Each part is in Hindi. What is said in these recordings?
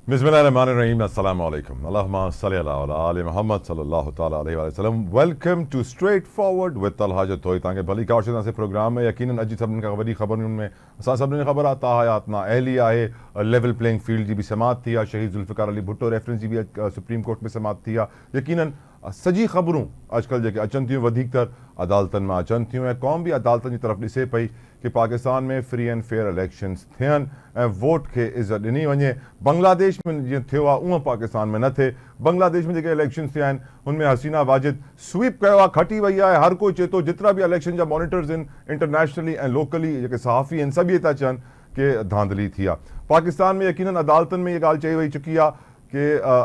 बिस्मिल्लाहिर्रहमानिर्रहीम। अस्सलाम वालेकुम। अल्लाहुम्मा सल्ली अला आले मोहम्मद सल्लल्लाहु तआला अलैहि वसल्लम। Welcome to straight forward with Talha जोई तांके भली काशना से प्रोग्राम में यकीनन अजी सभिनी खां वॾी ख़बरुनि में असां सभिनी खे ख़बर आहे ता हयात ना अहली आहे। लेवल प्लेइंग फील्ड जी भी समात थी आहे। शहीद ज़ुल्फ़िकार अली भुट्टो रेफरेंस जी भी सुप्रीम कोर्ट में समात थी आहे। यकीनन सॼी ख़बरूं अॼुकल्ह जेके अचनि थियूं वधीकतर अदालतनि मां अचनि थियूं ऐं क़ौम बि अदालतनि जी तरफ़ ॾिसे पई कि पाकिस्तान में फ्री एंड फेयर इलेक्शन्स थियनि ऐं वोट खे इज़त ॾिनी वञे। बांग्लादेश में जीअं थियो आहे उअं पाकिस्तान में न थिए। बांग्लादेश में जेके इलेक्शन्स थिया आहिनि हुनमें हसीना वाजिद स्वीप कयो आहे, खटी वई आहे। हर कोई चए थो, जेतिरा बि इलेक्शन जा मॉनिटर्स आहिनि इंटरनेशनली ऐं लोकली जेके सहाफ़ी आहिनि सभु इहे था चवनि कि धांधली थी आहे। पाकिस्तान में यकीनन अदालतनि में इहा ॻाल्हि चई वई चुकी आहे कि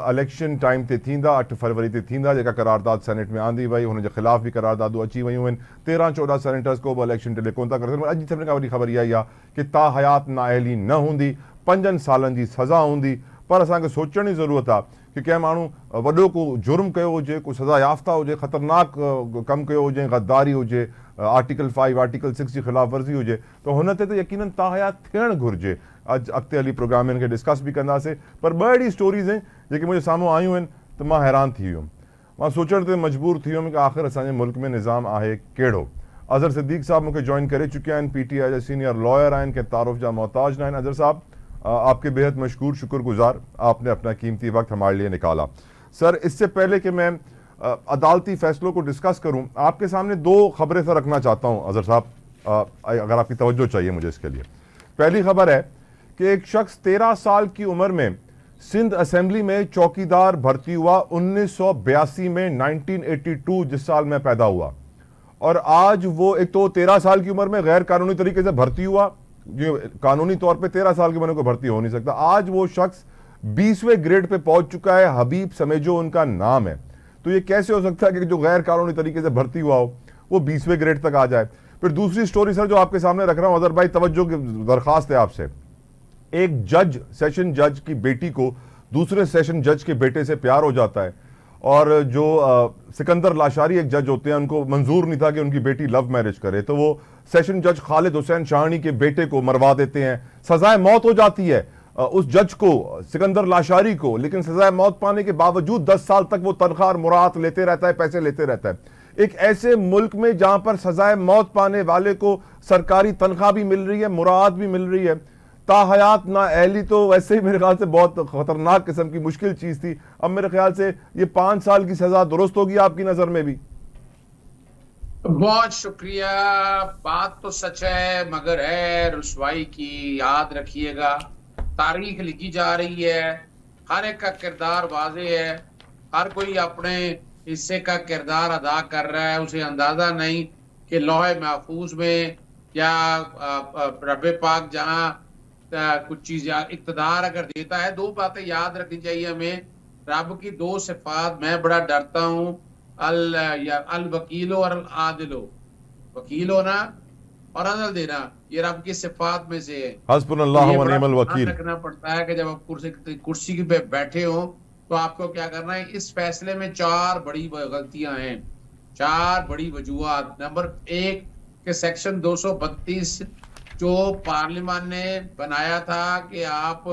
इलेक्शन टाइम ते थींदा, 8 फरवरी ते थींदा। जेका करारदाद सेनेट में आंदी वई हुनजे ख़िलाफ़ भी करारदादूं अची वियूं आहिनि। 13-14 सेनेटर्स को बि इलेक्शन डिले कोन था करे सघनि। अॼु सभिनी खां वॾी ख़बर इहा ई आहे कि ता हयात नाअहली न हूंदी, 5 सालनि जी सज़ा हूंदी। पर असांखे सोचण जी ज़रूरत आहे कि कंहिं माण्हू वॾो को जुर्म कयो हुजे, को सज़ा याफ़्ता हुजे, ख़तरनाक कमु कयो हुजे, गद्दारी हुजे, आर्टिकल 5 आर्टिकल 6 जी ख़िलाफ़ वर्ज़ी हुजे त हुन ते त यकीनन ता हयात थियणु घुरिजे। अॼु अॻिते हली प्रोग्राम में हिन खे डिस्कस बि कंदासीं। पर ॿ अहिड़ी स्टोरीज़ आहिनि जेके मुंहिंजे साम्हूं आयूं आहिनि त मां हैरान थी वियुमि। मां सोचण ते मजबूर थी वियुमि कि आख़िर असांजे मुल्क में निज़ाम आहे कहिड़ो। अज़हर सिद्दीक़ साहब मूंखे जॉइन करे चुकिया आहिनि। PTI जा सीनियर लॉयर आहिनि, कंहिं तारुफ़ जा मोहताज न आहिनि। अज़हर साहब, आपके बेहद मशकूर, शुक्रगुजार, आपने अपना कीमती वक्त हमारे लिए निकाला। सर, इससे पहले कि मैं अदालती फैसलों को डिस्कस करूं, आपके सामने 2 खबरें सर रखना चाहता हूं अज़हर साहब, अगर आपकी तवज्जो चाहिए मुझे इसके लिए। पहली खबर है कि एक शख्स 13 साल की उम्र में सिंध असेंबली में चौकीदार भर्ती हुआ 1982 में, 1982 जिस साल में पैदा हुआ। और आज वो, एक तो 13 साल की उम्र में गैर कानूनी तरीके से भर्ती हुआ, जो कानूनी तौर पे 13 साल की उम्र को भर्ती हो नहीं सकता। आज वो शख्स 20वें ग्रेड पे पहुंच चुका है। हबीब समेजो उनका नाम है। तो ये कैसे हो सकता है कि जो गैर कानूनी तरीके से भर्ती हुआ हो वो 20वें ग्रेड तक आ जाए। फिर दूसरी स्टोरी सर जो आपके सामने रख रहा हूं, अजहर भाई तवज्जो की दरखास्त है आपसे। एक जज, सेशन जज की बेटी को दूसरे सेशन जज के बेटे से प्यार हो जाता है। और जो सिकंदर लाशारी एक जज होते हैं, उनको मंजूर नहीं था कि उनकी बेटी लव मैरिज करे, तो वो सेशन जज खालिद हुसैन शाहनी के बेटे को मरवा देते हैं। सजाए मौत हो जाती है उस जज को, सिकंदर लाशारी को, लेकिन सजाए मौत पाने के बावजूद 10 साल तक वो तनख्वाह और मुराद लेते रहता है, पैसे लेते रहता है। एक ऐसे मुल्क में जहां पर सजाए मौत पाने वाले को सरकारी तनख्वाह भी मिल रही है, मुराद भी मिल रही है, ता हयात ना अहली तो वैसे ही मेरे ख्याल से बहुत खतरनाक किस्म की मुश्किल चीज थी। अब मेरे ख्याल से ये 5 साल की सजा दुरुस्त होगी आपकी नजर में भी? बहुत शुक्रिया। बात तो सच है मगर है रुसवाई की। याद रखिएगा, तारीख लिखी जा रही है, हर एक का किरदार वाज़ेह है, हर कोई अपने हिस्से का किरदार अदा कर रहा है। उसे अंदाजा नहीं कि लौहे महफूज में या रब पाक जहां कुछ चीज इक़्तिदार अगर देता है, 2 बातें याद रखनी चाहिए हमें। रब की 2 सिफात मैं बड़ा डरता हूँ, अल वकीलो और अल आदिलो। वकील होना और अदल देना, ये रब की सिफात में से है। हस्बुनल्लाहु व निअमल वकील। रखना पड़ता है कि जब आप कुर्सी पे बैठे हो तो आपको क्या करना है। इस फैसले में 4 बड़ी गलतियां हैं, 4 बड़ी वजूहात। नंबर 1 के सेक्शन 232 जो पार्लियामेंट ने बनाया था कि आप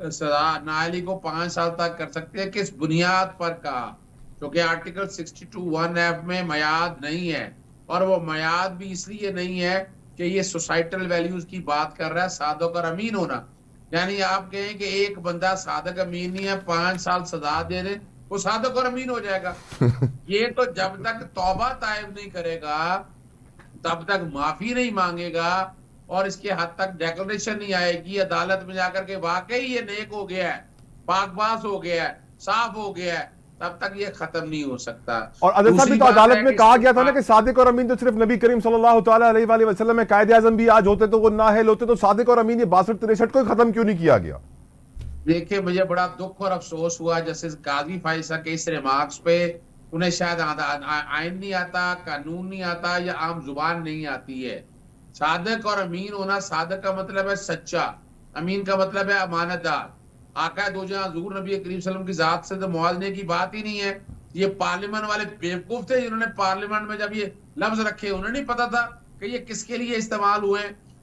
सजा नाअहली को 5 साल तक कर सकते हैं, किस बुनियाद पर कहा? क्योंकि आर्टिकल 62(1)F में मयाद नहीं है, और वो मयाद भी इसलिए नहीं है कि ये सोसाइटल वैल्यूज की बात कर रहा है, सादक और अमीन होना। यानी आप कहें कि एक बंदा सादक अमीन नहीं है, 5 साल सजा दे दे, वो सादक और अमीन हो जाएगा। ये तो जब तक तौबा तायब नहीं करेगा, तब तक माफी नहीं मांगेगा और इसके हद तक डेक्लेरेशन नहीं आएगी अदालत में जाकर के वाकई ये नेक हो गया है, पाकबाज हो गया है, साफ हो गया है, तब तक ये खत्म नहीं हो सकता। और अदल साहब भी तो अदालत में कहा गया था ना कि सादिक और अमीन तो सिर्फ नबी करीम सल्लल्लाहु तआला अलैहि वसल्लम में कायदे आजम भी आज होते तो वो नाअहल होते, तो सादिक और अमीन ये 62-63 को खत्म क्यों नहीं किया गया? देखिए, मुझे बड़ा दुख और अफसोस हुआ जस्टिस काजी फाइसा के इस रिमार्क्स पे। उन्हें शायद आइन नहीं आता, कानून नहीं आता, या आम जुबान नहीं आती है। सादक और अमीन होना, सादक का मतलब है सच्चा, अमीन का मतलब है अमानतदार। आका दो जहां हुजूर नबी करीम सल्लल्लाहु अलैहि वसल्लम की जात से तो मुआवजे की बात ही नहीं है। ये पार्लियामेंट वाले बेवकूफ थे जिन्होंने पार्लियामेंट में जब ये लफ्ज रखे, उन्हें नहीं पता था कि ये किसके लिए इस्तेमाल हुए।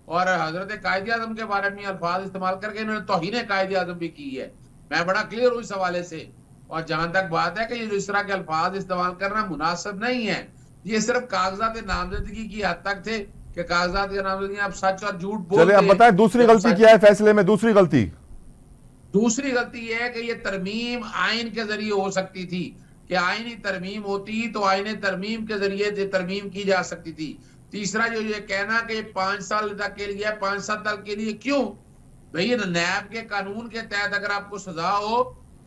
और हजरत कायदे आजम के बारे में अल्फाज इस्तेमाल करके इन्होंने तौहीन कायदे आजम भी की है। मैं बड़ा क्लियर हूँ इस हवाले से। और जहां तक बात है कि ये जो इस तरह के अल्फाज इस्तेमाल करना मुनासिब नहीं है, ये सिर्फ कागजात नामजदगी की हद तक थे कि कागजात की नामजदगी आप सच और झूठ चले अब बोलते। बताएं दूसरी गलती क्या है फैसले में, दूसरी गलती? दूसरी गलती यह है कि ये तरमीम आइन के जरिए हो सकती थी, कि आइनी तरमीम होती तो आइन तरमीम के जरिए तरमीम की जा सकती थी। तीसरा जो ये कहना कि 5 साल तक के लिए, 5-7 साल के लिए क्यों भाई, नैब के कानून के तहत अगर आपको सजा हो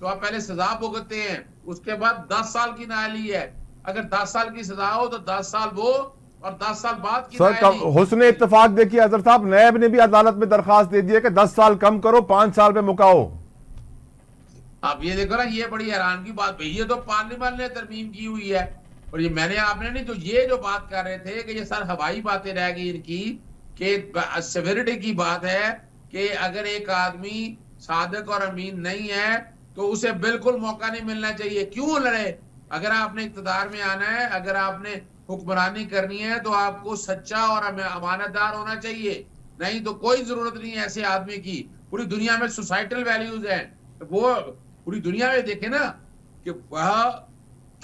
तो आप पहले सजा भुगतते हैं, उसके बाद 10 साल की नाअहली है। अगर 10 साल की सजा हो तो 10 साल वो और 10 साल बाद की सर हुस्न इत्तेफाक देखिए अजहर साहब, नैब ने भी अदालत में दरखास्त दे दी है कि 10 साल कम करो, 5 साल पे मुकाओ। आप ये देखो ना, ये बड़ी हैरान की बात भाई, ये तो पार्लियामेंट ने तरमीम की हुई है। और ये मैंने आपने नहीं, तो ये जो बात कर रहे थे कि ये सर हवाई बातें रह गई इनकी, कि सिविरिटी की बात है कि अगर एक आदमी सादिक और अमीन नहीं है तो उसे बिल्कुल मौका नहीं मिलना चाहिए। क्यों लड़े? अगर आपने इक्तदार में आना है, अगर आपने हुक्मरानी करनी है तो आपको सच्चा और अमानतदार होना चाहिए, नहीं तो कोई जरूरत नहीं है ऐसे आदमी की। पूरी दुनिया में सोसाइटल वैल्यूज हैं, तो वो पूरी दुनिया में देखे ना कि वह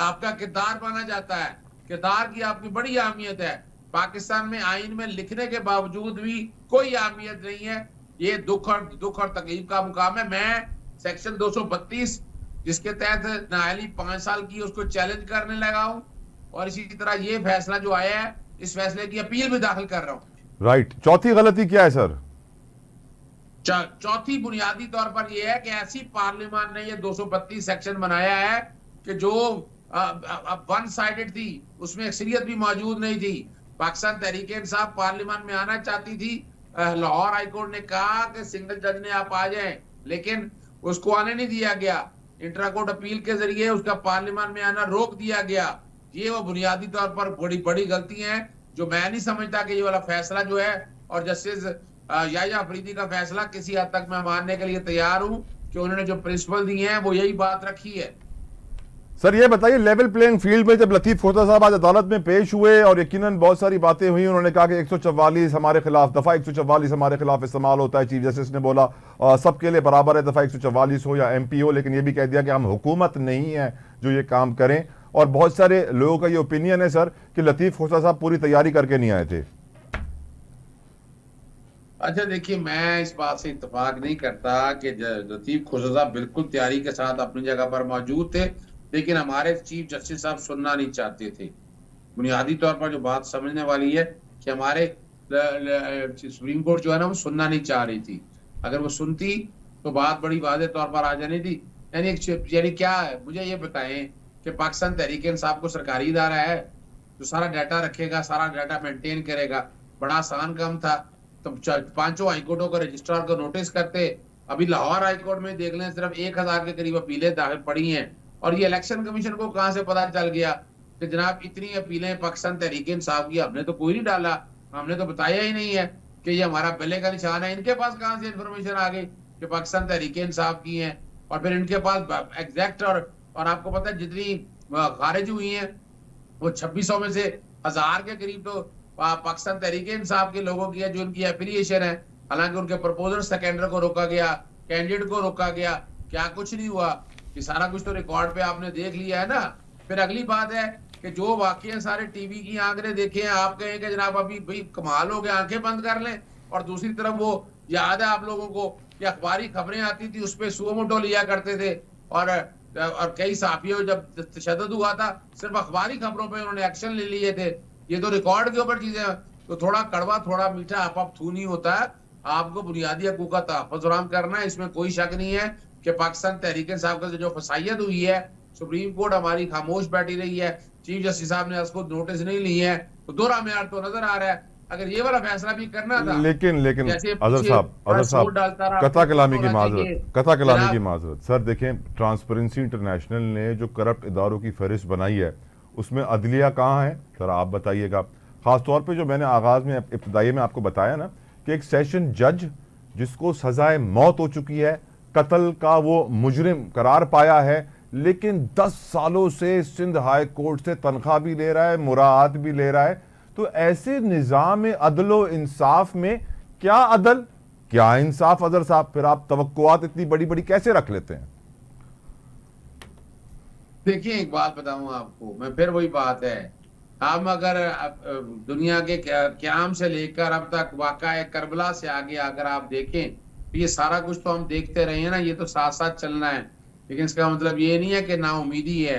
आपका किरदार माना जाता है, किरदार की आपकी बड़ी अहमियत है। पाकिस्तान में आइन में लिखने के बावजूद भी कोई अहमियत नहीं है। ये दुख और तकलीफ का मुकाम है। मैं सेक्शन 232 जिसके तहत नाअहली 5 साल की, उसको चैलेंज करने लगा हूं, और इसी तरह ये फैसला जो आया है, इस फैसले की अपील भी दाखिल कर रहा हूं। राइट। चौथी गलती क्या है सर? चौथी बुनियादी तौर पर यह है कि ऐसी पार्लियामेंट ने ये 232 सेक्शन बनाया है कि जो वन साइडेड थी, उसमें अक्सरियत भी मौजूद नहीं थी। पाकिस्तान तहरीक इंसाफ पार्लियामेंट में आना चाहती थी, लाहौर हाईकोर्ट ने कहा कि सिंगल जज ने आप आ जाएं, लेकिन उसको आने नहीं दिया गया। इंट्रा कोर्ट अपील के जरिए उसका पार्लियामेंट में आना रोक दिया गया। ये वो बुनियादी तौर पर बड़ी बड़ी गलती है, जो मैं नहीं समझता कि ये वाला फैसला जो है, और जस्टिस याया अफरीदी का फैसला किसी हद तक मैं मानने के लिए तैयार हूं कि उन्होंने जो प्रिंसिपल दिए हैं वो यही बात रखी है। सर ये बताइए, लेवल प्लेइंग फील्ड में जब लतीफ खोसा साहब आज अदालत में पेश हुए और यकीनन बहुत सारी बातें हुई, उन्होंने कहा कि 144 हमारे खिलाफ, दफा 144 हमारे खिलाफ इस्तेमाल होता है। चीफ जस्टिस ने बोला सबके लिए बराबर है, दफा 144 हो या MP हो, लेकिन ये भी कह दिया कि हम हुकूमत नहीं है जो ये काम करें। और बहुत सारे लोगों का ये ओपिनियन है सर कि लतीफ खोसा साहब पूरी तैयारी करके नहीं आए थे। अच्छा देखिए, मैं इस बात से इत्तेफाक नहीं करता कि लतीफ खोसा साहब बिल्कुल तैयारी के साथ अपनी जगह पर मौजूद थे, लेकिन हमारे चीफ जस्टिस साहब सुनना नहीं चाहते थे। बुनियादी तौर पर जो बात समझने वाली है कि हमारे सुप्रीम कोर्ट जो है ना, वो सुनना नहीं चाह रही थी। अगर वो सुनती तो बात बड़ी वाज़ेह तौर पर आ जानी थी। यानी क्या है, मुझे ये बताएं कि पाकिस्तान तहरीक इंसाफ को सरकारी इदारा है जो सारा डाटा रखेगा, सारा डाटा मेंटेन करेगा? बड़ा आसान काम था। तो 5 हाईकोर्टों का रजिस्ट्रार को नोटिस करते। अभी लाहौर हाईकोर्ट में देख लें, सिर्फ 1000 के करीब अपीलें दाखिल पड़ी हैं। और ये इलेक्शन कमीशन को कहां से पता चल गया कि जनाब इतनी अपीलें पाकिस्तान तहरीक इंसाफ की? हमने तो कोई नहीं डाला, हमने तो बताया ही नहीं है कि ये हमारा बल्ले का निशान है। इनके पास कहां से इंफॉर्मेशन आ गई कि पाकिस्तान तहरीक इंसाफ की है? और फिर इनके पास एग्जैक्ट और आपको पता है जितनी खारिज हुई है वो 2600 में से 1000 के करीब तो पाकिस्तान तहरीक इंसाफ के लोगों की है जो इनकी एफिलिएशन है। हालांकि उनके प्रपोजल सेकेंडर को रोका गया, कैंडिडेट को रोका गया, क्या कुछ नहीं हुआ। ये सारा कुछ तो रिकॉर्ड पे आपने देख लिया है ना। फिर अगली बात है कि जो वाकई सारे टीवी की आंकड़े देखे हैं, आप कहें कि जनाब अभी भाई कमाल हो गया, आंखें बंद कर लें। और दूसरी तरफ वो याद है आप लोगों को कि अखबारी खबरें आती थी, उस पर सुओ मोटो लिया करते थे, और कई सहाफियों जब तशद्दुद हुआ था सिर्फ अखबारी खबरों पे उन्होंने एक्शन ले लिए थे। ये तो रिकॉर्ड के ऊपर चीजें, तो थोड़ा कड़वा थोड़ा मीठा आप थू नहीं होता है। आपको बुनियादी हकूक का तहफ़्फ़ुज़ फराहम करना है, इसमें कोई शक नहीं है कि पाकिस्तान तहरीक इंसाफ का जो फसाइयत हुई है, सुप्रीम कोर्ट हमारी खामोश बैठी रही है, चीफ जस्टिस साहब ने उसको नोटिस नहीं ली है, तो दोहरा मेयार तो नजर आ रहा है। अगर ये वाला फैसला भी करना था, लेकिन अजहर साहब कथा कलामी की माजरत सर, देखें ट्रांसपेरेंसी इंटरनेशनल ने जो करप्ट इदारों की फहरिस्त बनाई है उसमें अदलिया कहाँ है सर, आप बताइएगा। खासतौर पे जो मैंने आगाज में इब्तदाई में आपको बताया ना कि एक सेशन जज जिसको सजाए मौत हो चुकी है, कत्ल का वो मुजरिम करार पाया है, लेकिन 10 सालों से सिंध हाई कोर्ट से तनख्वाह भी ले रहा है, मुराद भी ले रहा है। तो ऐसे निज़ाम अदलो इंसाफ में क्या अदल क्या इंसाफ अजहर साहब, फिर आप तवक्कुआत इतनी बड़ी बड़ी कैसे रख लेते हैं? देखिए एक बात बताऊं आपको मैं, फिर वही बात है, हम अगर दुनिया के क़याम से लेकर अब तक वाक़या करबला से आगे अगर आप देखें तो ये सारा कुछ तो हम देखते रहे हैं ना, ये तो साथ साथ चलना है। लेकिन इसका मतलब ये नहीं है कि नाउमीदी है।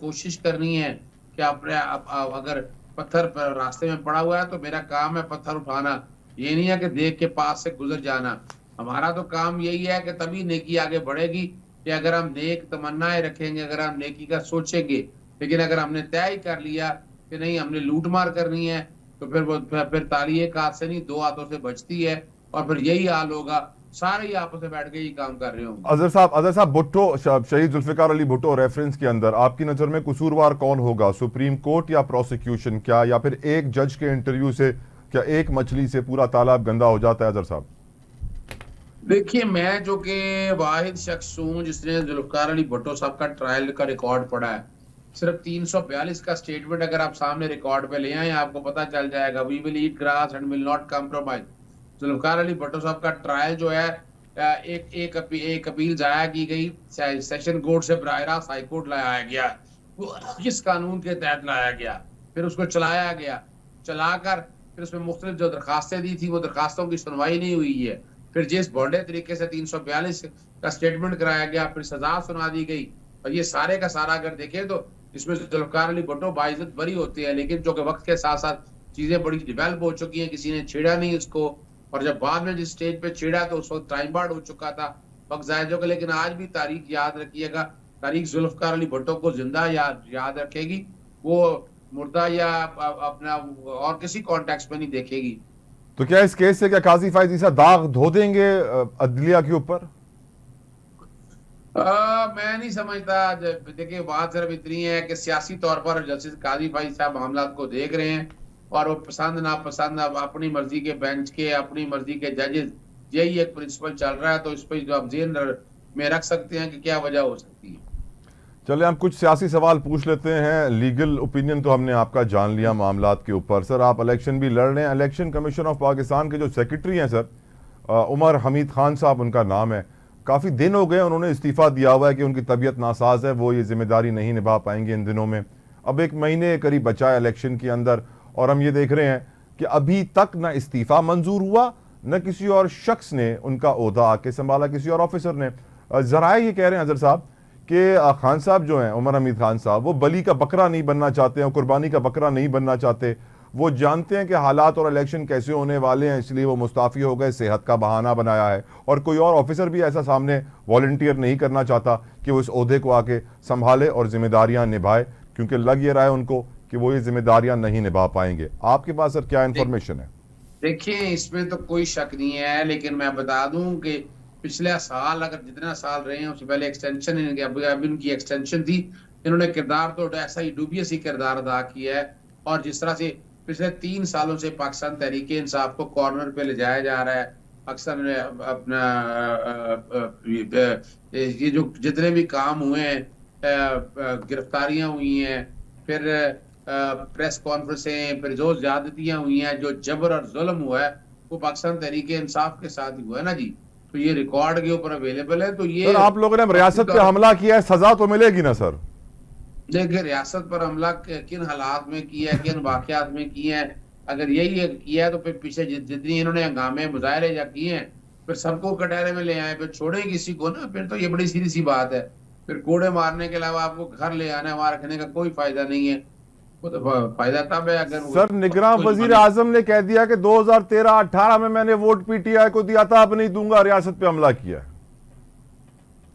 कोशिश करनी है कि अपने अगर पत्थर पर रास्ते में पड़ा हुआ है तो मेरा काम है पत्थर उठाना। ये नहीं है कि देख के पास से गुजर जाना। हमारा तो काम यही है कि तभी नेकी आगे बढ़ेगी कि अगर हम नेक तमन्नाएं रखेंगे, अगर हम नेकी का सोचेंगे। लेकिन अगर हमने तय ही कर लिया कि नहीं हमने लूट मार करनी है, तो फिर वो फिर ताली एक हाथ से नहीं दो हाथों से बचती है, और फिर यही हाल होगा, सारे ही आपस में बैठ के ही काम कर रहे होंगे। अजहर साहब, भुट्टो, शहीद जुल्फिकार अली भुट्टो रेफरेंस के अंदर आपकी नजर में कसूरवार कौन होगा, सुप्रीम कोर्ट या प्रोसिक्यूशन? क्या या फिर एक जज के इंटरव्यू से क्या एक मछली से पूरा तालाब गंदा हो जाता है? अजहर साहब देखिए, मैं जो कि वाहिद शख्स हूँ जिसने जुल्फिकार अली भुट्टो साहब का ट्रायल का रिकॉर्ड पढ़ा है, सिर्फ 342 का स्टेटमेंट अगर आप सामने रिकॉर्ड पे ले आए आपको पता चल जाएगा, we will eat grass and will not compromise. Zulfikar Ali Bhutto sahab का ट्रायल जो है, एक अपील जाया की गई सेशन कोर्ट से बराह रास्त हाई कोर्ट लाया गया, वो किस कानून के तहत लाया गया, फिर उसको चलाया गया, चलाकर फिर उसमें मुख्तलिफ जो दरखास्तें दी थी वो दरखास्तों की सुनवाई नहीं हुई है। फिर जिस बॉन्डे तरीके से 342 का स्टेटमेंट कराया गया, फिर सजा सुना दी गई, और ये सारे का सारा अगर देखें तो इसमें जुल्फिकार अली भुट्टो बाइज्जत बरी होती है। लेकिन जो कि वक्त के साथ साथ चीजें बड़ी डिवेल्प हो चुकी हैं, किसी ने छेड़ा नहीं इसको, और जब बाद में जिस स्टेज पे छेड़ा तो उस वक्त टाइम बार्ड हो चुका था, वक्त जायज हो गया। लेकिन आज भी तारीख याद रखिएगा, तारीख जुल्फिकार अली भुट्टो को जिंदा याद रखेगी, वो मुर्दा या अपना और किसी कॉन्टेक्स्ट में नहीं देखेगी। तो क्या इस केस से क्या काजी फायद ईसा दाग धो देंगे अदलिया के ऊपर? मैं नहीं समझता। देखिए बात सिर्फ इतनी है कि सियासी तौर पर जस्टिस काजी फाइज साहब मामला को देख रहे हैं, और वो पसंद नापसंद अपनी मर्जी के बेंच के, अपनी मर्जी के जजेस, यही एक प्रिंसिपल चल रहा है। तो इस पर जो आप जेन में रख सकते हैं कि क्या वजह हो सकती है। चलिए हम कुछ सियासी सवाल पूछ लेते हैं। लीगल ओपिनियन तो हमने आपका जान लिया मामलात के ऊपर। सर आप इलेक्शन भी लड़ रहे हैं, इलेक्शन कमीशन ऑफ पाकिस्तान के जो सेक्रेटरी हैं सर, उमर हमीद खान साहब उनका नाम है, काफ़ी दिन हो गए उन्होंने इस्तीफ़ा दिया हुआ है कि उनकी तबीयत नासाज है, वो ये जिम्मेदारी नहीं निभा पाएंगे इन दिनों में। अब एक महीने करीब बचा है इलेक्शन के अंदर, और हम ये देख रहे हैं कि अभी तक ना इस्तीफ़ा मंजूर हुआ, न किसी और शख्स ने उनका ओहदा आके संभाला, किसी और ऑफिसर ने। ज़राए ये कह रहे हैं अजहर साहब कि खान साहब जो हैं, उमर हमीद खान साहब, वो बली का बकरा नहीं बनना चाहते हैं, कुर्बानी का बकरा नहीं बनना चाहते। वो जानते हैं कि हालात और इलेक्शन कैसे होने वाले हैं, इसलिए वो मुस्ताफ़ी हो गए, सेहत का बहाना बनाया है। और कोई और ऑफिसर भी ऐसा सामने वॉलंटियर नहीं करना चाहता कि वो इस ओहदे को आके संभाले और जिम्मेदारियां निभाए, क्योंकि लग ये रहा है उनको कि वो ये जिम्मेदारियां नहीं निभा पाएंगे। आपके पास सर क्या इन्फॉर्मेशन है? देखिए इसमें तो कोई शक नहीं है, लेकिन मैं बता दूं कि पिछले साल अगर जितना साल रहे हैं उससे पहले एक्सटेंशन अभी उनकी एक्सटेंशन थी, इन्होंने किरदार तो ऐसा ही डूबियस ही किरदार अदा किया है। और जिस तरह से पिछले 3 सालों से पाकिस्तान तहरीक इंसाफ को कॉर्नर पे ले जाया जा रहा है, पाकिस्तान में अपना ये जो जितने भी काम हुए हैं, गिरफ्तारियां हुई हैं, फिर प्रेस कॉन्फ्रेंसें, फिर जो ज्यादतियां हुई हैं, जो जबर और जुल्म हुआ है, वो पाकिस्तान तहरीक इंसाफ के साथ ही हुआ है ना जी। तो ये रिकॉर्ड के ऊपर अवेलेबल है। तो ये सर आप लोगों ने रियासत पे हमला किया है, सजा तो मिलेगी ना सर? देखिए रियासत पर हमला किन हालात में किया है, किन वाकयात में किए हैं, अगर यही किया है तो फिर पीछे जितनी इन्होंने हंगामे मुजाहरे या किए हैं, फिर सबको कटहरे में ले आए, फिर छोड़े किसी को ना, फिर तो ये बड़ी सीधी सी बात है। फिर कोड़े मारने के अलावा आपको घर ले आना, वहां रखने का कोई फायदा नहीं है। वो तो फायदा तब है अगर सर निगरान वजीर आजम ने कह दिया कि 2013-18 में मैंने वोट पीटीआई को दिया था, अब नहीं दूंगा, रियासत पे हमला किया।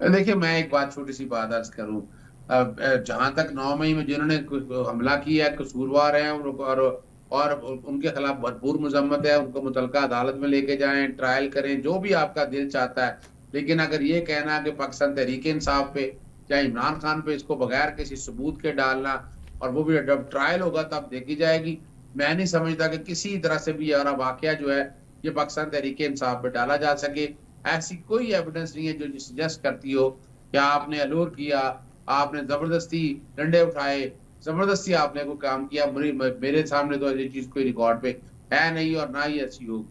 देखिए मैं एक बात छोटी सी बात अर्ज करूं, जहां तक 9 मई में जिन्होंने हमला किया है कसूरवार हैं, और उनके खिलाफ भरपूर मजम्मत है, उनको मुतलका अदालत में लेके जाएं, ट्रायल करें, जो भी आपका दिल चाहता है। लेकिन अगर ये कहना कि पाकिस्तान तहरीक इंसाफ पे या इमरान खान पे इसको बगैर किसी सबूत के डालना, और वो भी जब ट्रायल होगा तब देखी जाएगी, मैं नहीं समझता कि किसी तरह से भी यार वाकया जो है ये पाकिस्तान तहरीक इंसाफ पे डाला जा सके। ऐसी कोई एविडेंस नहीं है जो सजेस्ट करती हो कि आपने अलूर किया, आपने जबरदस्ती डंडे उठाए, जबरदस्ती आपने कोई काम किया। मेरे सामने तो ऐसी चीज कोई रिकॉर्ड पे है नहीं, और ना ही ऐसी होगी।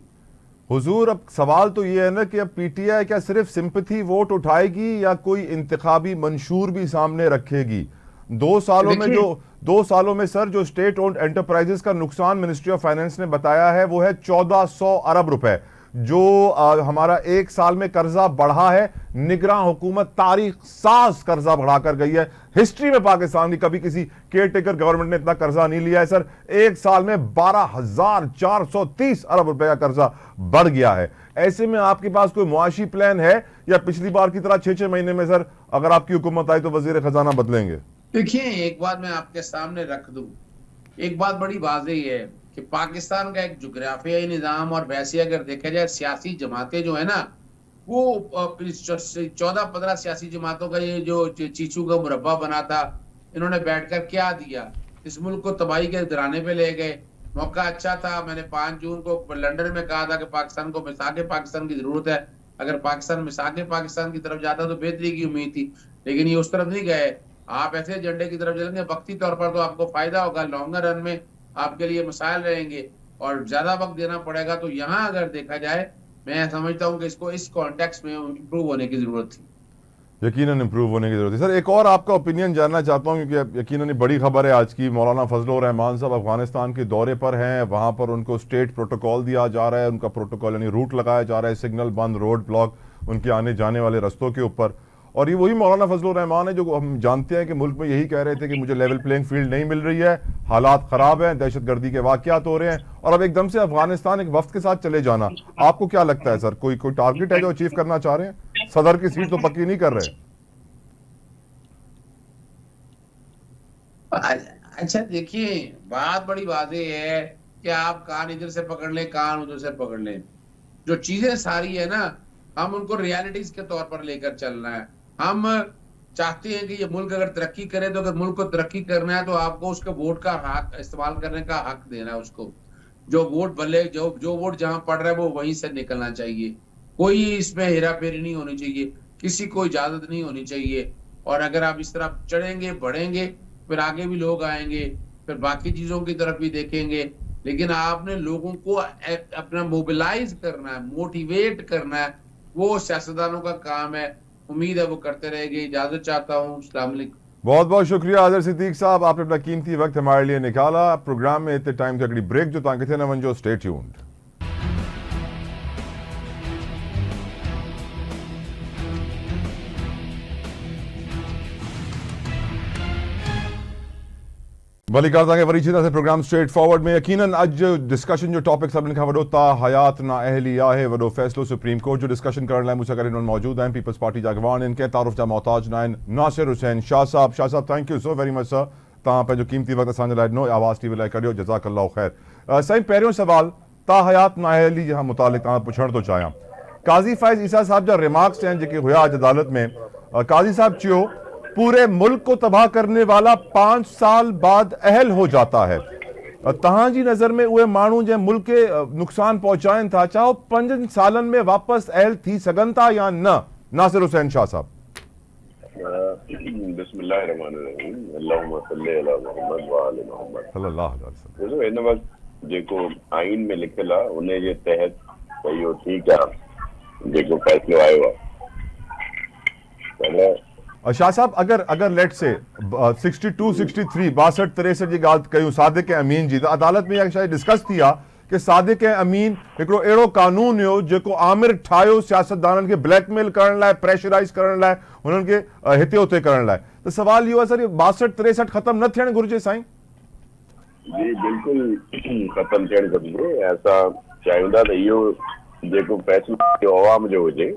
हुजूर, अब सवाल तो ये है ना कि अब पीटीआई क्या सिर्फ सिंपैथी वोट उठाएगी या कोई इंतखाबी मंशूर भी सामने रखेगी? 2 सालों में सर जो स्टेट ओन्ड एंटरप्राइजेस का नुकसान मिनिस्ट्री ऑफ फाइनेंस ने बताया है वो है 1400 अरब रुपए। जो हमारा 1 साल में कर्जा बढ़ा है, निगरान हुकूमत तारीख साज कर्जा बढ़ाकर गई है। हिस्ट्री में पाकिस्तान की कभी किसी केयर टेकर गवर्नमेंट ने इतना कर्जा नहीं लिया है सर। 1 साल में 12,430 अरब रुपए का कर्जा बढ़ गया है। ऐसे में आपके पास कोई मुआशी प्लान है या पिछली बार की तरह 6-6 महीने में सर अगर आपकी हुकूमत आई तो वजीर खजाना बदलेंगे? देखिए, एक बात मैं आपके सामने रख दूं, एक बात बड़ी वाज़ेह है कि पाकिस्तान का एक जुग्राफियाई निज़ाम और वैसे अगर देखा जाए सियासी जमातें जो है ना, वो 14-15 सियासी जमातों का ये जो चीचू का मुरब्बा बना था, इन्होंने बैठकर क्या दिया, इस मुल्क को तबाही के दराने पे ले गए। मौका अच्छा था, मैंने 5 जून को लंदन में कहा था कि पाकिस्तान को मिसाके पाकिस्तान की जरूरत है। अगर पाकिस्तान मिसाके पाकिस्तान की तरफ जाता तो बेहतरी की उम्मीद थी, लेकिन ये उस तरफ नहीं गए। आप ऐसे एजेंडे की तरफ चलेंगे, वक्ती तौर पर तो आपको फायदा होगा, लॉन्गर रन में आपके लिए मसाइल रहेंगे और ज्यादा वक्त देना पड़ेगा। तो यहाँ अगर देखा जाए, मैं समझता हूँ कि इसको इस कॉन्टेक्स्ट में इम्प्रूव होने की जरूरत थी। यकीनन इम्प्रूव होने की जरूरत है सर। एक और आपका ओपिनियन जानना चाहता हूँ क्योंकि यकीनन बड़ी खबर है आज की। मौलाना फजलुर रहमान साहब अफगानिस्तान के दौरे पर हैं, वहाँ पर उनको स्टेट प्रोटोकॉल दिया जा रहा है, उनका प्रोटोकॉल यानी रूट लगाया जा रहा है, सिग्नल बंद, रोड ब्लॉक उनके आने जाने वाले रस्तों के ऊपर। और ये वही मौलाना फजलुर रहमान है जो हम जानते हैं कि मुल्क में यही कह रहे थे कि मुझे लेवल प्लेइंग फील्ड नहीं मिल रही है, हालात ख़राब हैं, दहशतगर्दी के वाक़यात हो रहे हैं, और अब एकदम से अफगानिस्तान एक वफ्द के साथ चले जाना, आपको क्या लगता है सर? कोई टारगेट है जो अचीव करना चाह रहे हैं? सदर की सीट तो पक्की नहीं कर रहे। अच्छा देखिए, बात बड़ी वाज़ेह है कि आप कान इधर से पकड़ लें, कान उधर से पकड़ लें। जो चीजें सारी है ना, हम उनको रियलिटीज के तौर पर लेकर चलना है। हम चाहते हैं कि ये मुल्क अगर तरक्की करे, तो अगर मुल्क को तरक्की करना है तो आपको उसके वोट का हक इस्तेमाल करने का हक देना है उसको। जो वोट भले जो वोट जहां पड़ रहा है वो वहीं से निकलना चाहिए। कोई इसमें हेरा फेरी नहीं होनी चाहिए, किसी को इजाजत नहीं होनी चाहिए। और अगर आप इस तरह चढ़ेंगे बढ़ेंगे, फिर आगे भी लोग आएंगे, फिर बाकी चीजों की तरफ भी देखेंगे। लेकिन आपने लोगों को अपना मोबिलाइज करना है, मोटिवेट करना है, वो सियासतदानों का काम है। उम्मीद है वो करते रहेंगे। इजाजत चाहता हूँ। अस्सलाम वालेकुम। बहुत बहुत शुक्रिया आज़र सिद्दीक साहब, आपने अपना कीमती वक्त हमारे लिए निकाला। प्रोग्राम में इतने टाइम से अगली ब्रेक जो ताकि थे न वंजो, स्टे ट्यून्ड। भली करता है वरी से प्रोग्राम स्ट्रेट फॉरवर्ड में यकीनन अज डिस्कशन जो टॉपिक सभिनी खां वॾो था हयात ना अहली आहे, वॾो फ़ैसिलो सुप्रीम कोर्ट जो डिस्कशन करण लाइ मूंसां गॾु हिन वक़्ति मौजूद आहिनि पीपल्स पार्टी जा अॻवान आहिनि, कंहिं तारुफ़ जा मोहताज न आहिनि, नासिर हुसैन शाह साहब। शाह साहब, thank you so very much sir, तव्हां पंहिंजो क़ीमती वक़्तु असांजे लाइ ॾिनो, आवाज़ टीवी लाइ कढियो, जज़ाकल्लाहु ख़ैर। साईं, पहिरियों सवाल ता हयात ना अहली जे मुतालिक़ तव्हां पुछण थो चाहियां। काज़ी फ़ाइज़ ईसा साहब जा रिमार्क्स आहिनि जेके हुआ अॼु अदालत में। काज़ी साहब चयो पूरे मुल्क को तबाह करने वाला 5 साल बाद अहल हो जाता है। तहां नज़र में उहे मानू जो मुल्क के नुकसान पहुंचाइन था, चाहो 5 सालन में वापस अहल थी सघन था या न? नासिर हुसैन शाह साहब। बिस्मिल्लाहिर्रहमानिर्रहीम, अल्लाहुम्मा सल्ली अला मुहम्मद व आले मुहम्मद सल्लल्लाहु अलैहि वसल्लम। इन वक्त जेको आइन में लिखियल आहे उन जे तहत इहो ठीकु आहे जेको फ़ैसिलो आयो आहे। शाह साहब, अगर लेट से 62, 63, 62, 63 जी ॻाल्हि कयूं सादिक अमीन जी, त अदालत में इहा शइ डिस्कस थी आहे कि सादिक अमीन हिकिड़ो अहिड़ो कानून हुयो जेको आमिर ठाहियो सियासतदाननि खे ब्लैकमेल करण लाइ, प्रेशराइज़ करण लाइ, हुननि खे हिते हुते करण लाइ। त सवाल इहो आहे सर, 62, 63 ख़तमु न थियणु घुरिजे साईं? जी बिल्कुलु ख़तमु थियणु घुरिजे। असां चाहियूं था त इहो जेको फ़ैसिलो अवाम जो हुजे,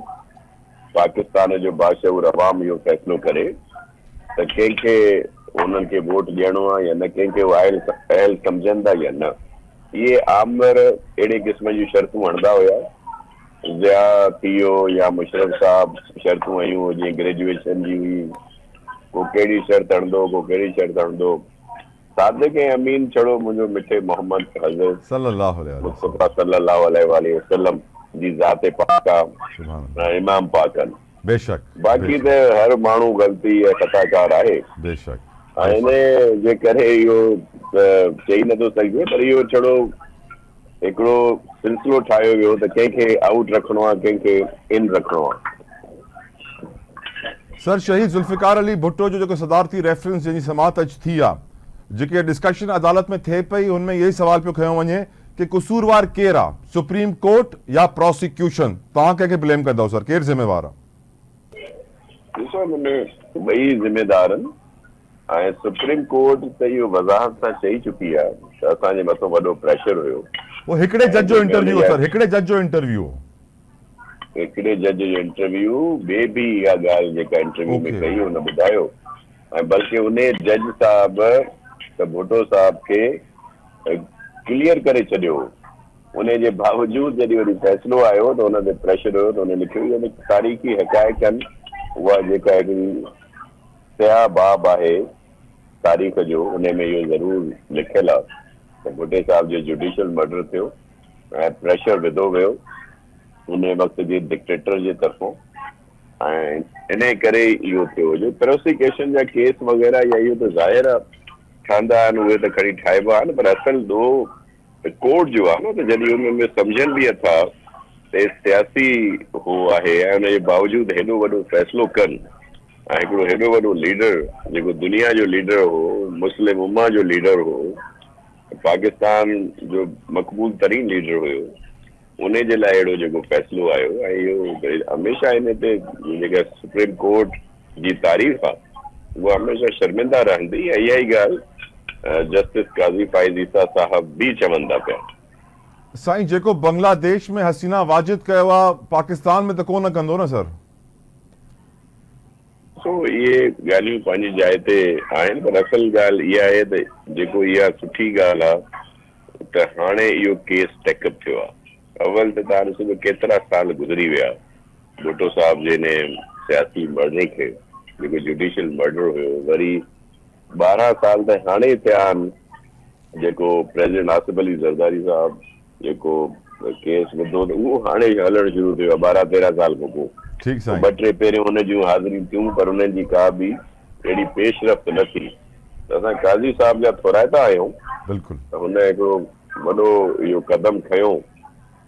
पाकिस्तान जो बाशऊर अवाम इहो फ़ैसिलो करे त कंहिंखे उन्हनि खे वोट ॾियणो आहे या न, कंहिंखे अहल सम्झनि था या न। इहे आमर अहिड़े क़िस्म जूं शर्तूं हणंदा हुया, ज़िया थियो या मुशरफ साहब शर्तूं हयूं, जीअं ग्रेजुएशन जी हुई, को कहिड़ी शर्त हणंदो, को कहिड़ी शर्त हणंदो। सादिक अमीन छड़ो मुंहिंजो मिठे मोहम्मद हज़रत मुस्तफ़ा सल्लल्लाहु अलैहि वसल्लम जी ज़ात पाक आहे, इमाम पाक आहिनि। बेशक, बाक़ी त हर माण्हू ग़लती ऐं ख़ताकार आहे। बेशक, इन जे करे इहो चई नथो सघिजे, पर इहो छड़ो हिकिड़ो सिलसिलो ठाहियो वियो त कंहिंखे आउट रखिणो आहे, कंहिंखे इन रखिणो आहे। सर शहीद जुल्फिकार अली भुट्टो जो जेको सदारती रेफरेंस जंहिंजी समात अॼु थी आहे, जेके डिस्कशन अदालत में थिए पई, हुनमें इहो ई सवाल पियो खयो वञे कि कसूरवार केरु आहे, सुप्रीम कोर्ट या प्रोसिक्यूशन? तव्हां कंहिंखे ब्लेम कंदव सर, केरु ज़िम्मेवार आहे? ॾिसो, हिनमें ॿई ज़िम्मेदार आहिनि ऐं सुप्रीम कोर्ट त इहो वज़ाहत सां चई चुकी आहे त असांजे मथां वॾो प्रेशर हुयो। वो हिकिड़े जज जो इंटरव्यू सर, हिकिड़े जज जो इंटरव्यू, हिकिड़े जज जो इंटरव्यू ॿिए बि इहा ॻाल्हि जेका इंटरव्यू में कई हुन ॿुधायो, ऐं बल्कि उन जज साहब त भुट्टो साहब खे क्लियर करे छॾियो। उन जे बावजूद जॾहिं वरी फ़ैसिलो आयो त हुन ते प्रेशर हुयो त हुन लिखियो तारीख़ी हक़ाइक़नि उहा जेका हिकिड़ी सियाह बाब आहे तारीख़ जो, उन में इहो ज़रूरु लिखियलु आहे त भुट्टे साहब जो जुडिशियल मर्डर थियो ऐं प्रेशर विधो वियो उन वक़्त जे डिक्टेटर जे तरफ़ों, ऐं इन करे इहो थियो हुजे। प्रोसिक्यूशन जा केस वग़ैरह या इहो त ज़ाहिर आहे ठहंदा आहिनि, उहे त खणी ठाहिबा आहिनि, पर असल दो कोर्ट जो आहे न, त जॾहिं उन में सम्झनि बि अथा त सियासी हो आहे ऐं उनजे बावजूद हेॾो वॾो फ़ैसिलो कनि, ऐं हिकिड़ो हेॾो वॾो लीडर जेको दुनिया जो लीडर हो, मुस्लिम उम्मा जो लीडर हो, पाकिस्तान जो मक़बूल तरीन लीडर हुयो, उन जे लाइ अहिड़ो जेको फ़ैसिलो आयो। ऐं इहो हमेशह इन ते जेका सुप्रीम कोर्ट जी तारीफ़ आहे उहा हमेशह शर्मिंदा रहंदी। ऐं इहा ई ॻाल्हि जस्टिस काज़ी फ़ाइज़ ईसा साहब बि चवनि था पिया। साईं जेको बांग्लादेश में हसीना वाजिद कयो आहे, पाकिस्तान में त कोन कंदो न सर? इहे ॻाल्हियूं पंहिंजी जाइ ते आहिनि, पर असल ॻाल्हि इहा आहे त जेको इहा सुठी ॻाल्हि आहे त हाणे इहो केस टेकअप थियो आहे। अवल त तव्हां ॾिसो केतिरा साल गुज़री विया भुट्टो साहब जे हिन सियासी मर्डर खे, जेको जुडिशियल मर्डर हुयो, वरी 12 साल त हाणे थिया आहिनि जेको प्रेसिडेंट आसिफ अली ज़रदारी साहब जेको केस ॿुधो त उहो हाणे हलणु शुरू थियो आहे 12-13 साल खां पोइ। ठीक साईं। 2-3 पहिरियों हुन जूं हाज़िरियूं थियूं, पर हुननि जी का बि अहिड़ी पेशरफ़्त न थी। त असां काज़ी साहब जा थोराइता आहियूं बिल्कुलु, त हुन हिकिड़ो वॾो इहो कदम खयो,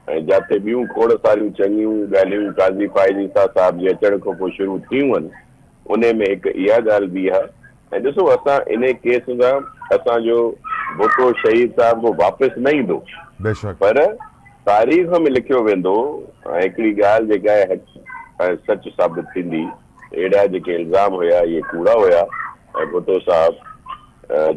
ऐं जिते ॿियूं खोड़ सारियूं चङियूं ॻाल्हियूं काज़ी फ़ाइज़ ईसा साहब जे अचण खां पोइ शुरू थियूं आहिनि, उन में हिकु इहा ॻाल्हि बि आहे। ऐं ॾिसो, असां इन केस सां असांजो भुट्टो शहीद साहब को वापसि न ईंदो, बेशक, पर तारीख़ में लिखियो वेंदो। ऐं हिकिड़ी ॻाल्हि जेका आहे सच साबित थींदी, अहिड़ा जेके इल्ज़ाम हुया इहे कूड़ा हुया ऐं भुट्टो साहब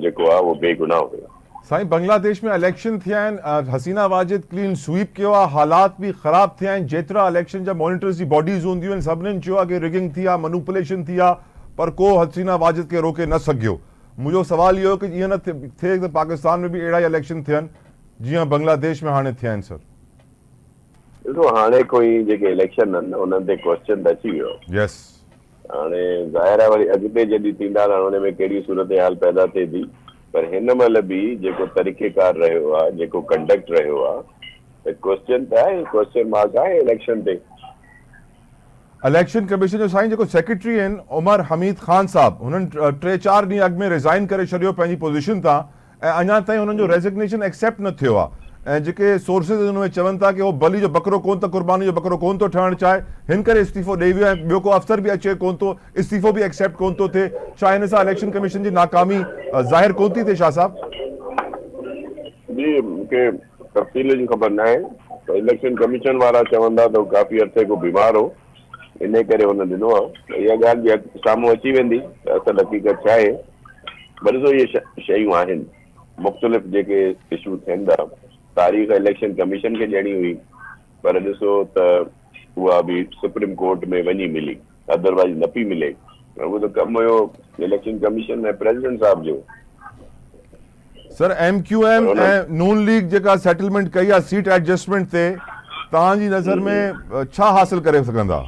जेको आहे उहो बेगुनाह हुयो। साईं बांग्लादेश में इलेक्शन थिया आहिनि, हसीना वाजिद क्लीन स्वीप कयो आहे, हालात बि ख़राब थिया आहिनि, जेतिरा इलेक्शन जा मॉनिटर्स जी बॉडीज़ हूंदियूं आहिनि सभिनीनि चयो आहे कि रिगिंग थी आहे, मैनिपुलेशन थी आहे, पर को हसीना वाजिद खे रोके न सघियो। मुंहिंजो सवाल इहो कि ईअं न थिए त पाकिस्तान में बि अहिड़ा इलेक्शन थियनि जीअं बांग्लादेश में हाणे थिया आहिनि सर? ॾिसो, हाणे कोई जेके इलेक्शन आहिनि उन्हनि ते क्वेश्चन अची वियो। यस, हाणे ज़ाहिर आहे वरी अॻिते जॾहिं थींदा त हुन में कहिड़ी सूरत हाल पैदा थिए थी, पर हिन महिल बि जेको तरीक़ेकार रहियो आहे, जेको कंडक्ट रहियो आहे, त क्वेश्चन त आहे, क्वेश्चन मार्क आहे इलेक्शन ते। इलेक्शन कमीशन जो साईं जेको सेक्रेटरी आहिनि उमर हमीद ख़ान साहब, हुननि 3-4 ॾींहं अॻु में रिज़ाइन करे छॾियो पंहिंजी पोज़ीशन तां, ऐं अञा ताईं हुननि जो रेज़िग्नेशन एक्सेप्ट न थियो आहे। ऐं जेके सोर्सिस हुन में चवनि था कि उहो बली जो बकरो कोन, त कुर्बानी जो बकरो कोन थो ठहणु चाहे, हिन करे इस्तीफ़ो ॾेई वियो, ऐं ॿियो को अफ़सर बि अचे कोन थो, इस्तीफ़ो बि एक्सेप्ट कोन थो थिए। छा हिन सां इलेक्शन कमीशन जी नाकामी ज़ाहिर कोन थी थिए शाह साहब? जी, मूंखे तफ़सील जी ख़बर न आहे। त इलेक्शन कमीशन वारा चवंदा त काफ़ी अर्से को बीमार हो, इन करे हुन ॾिनो आहे। इहा ॻाल्हि बि साम्हूं अची वेंदी त असल हक़ीक़त छा आहे। पर ॾिसो, इहे शयूं आहिनि मुख़्तलिफ़ जेके इशू थियनि था। तारीख़ इलेक्शन कमीशन खे ॾियणी हुई, पर ॾिसो त उहा बि सुप्रीम कोर्ट में वञी मिली, अदरवाइज़ न पई मिले। उहो त कमु हुयो इलेक्शन कमीशन ऐं प्रेसिडेंट साहब जो। सर MQM ऐं नून लीग जेका सेटलमेंट कई आहे सीट एडजस्टमेंट ते, तव्हांजी नज़र में छा हासिल करे सघंदा?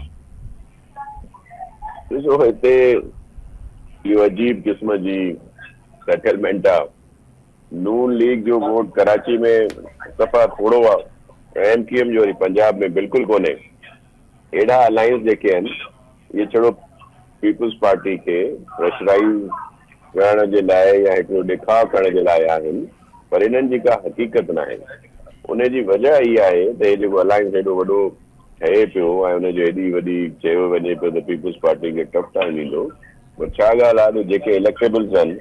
ॾिसो, हिते इहो अजीब क़िस्म जी सेटलमेंट आहे। नून लीग जो वोट कराची में सफ़ा थोरो आहे, MQM जो वरी पंजाब में बिल्कुलु कोन्हे। अहिड़ा अलायंस जेके आहिनि इहे छड़ो पीपुल्स पार्टी खे प्रेशराइज़ करण जे लाइ या हिकिड़ो ॾेखाव करण जे लाइ आहिनि, पर इन्हनि जी का हक़ीक़त न आहे। उनजी वजह इहा आहे त हे जेको अलायंस हेॾो वॾो ठहे पियो ऐं उनजो हेॾी वॾी चयो वञे पियो त पीपुल्स पार्टी खे टफ टाइम ईंदो, पर छा ॻाल्हि आहे त जेके इलेक्टेबल्स आहिनि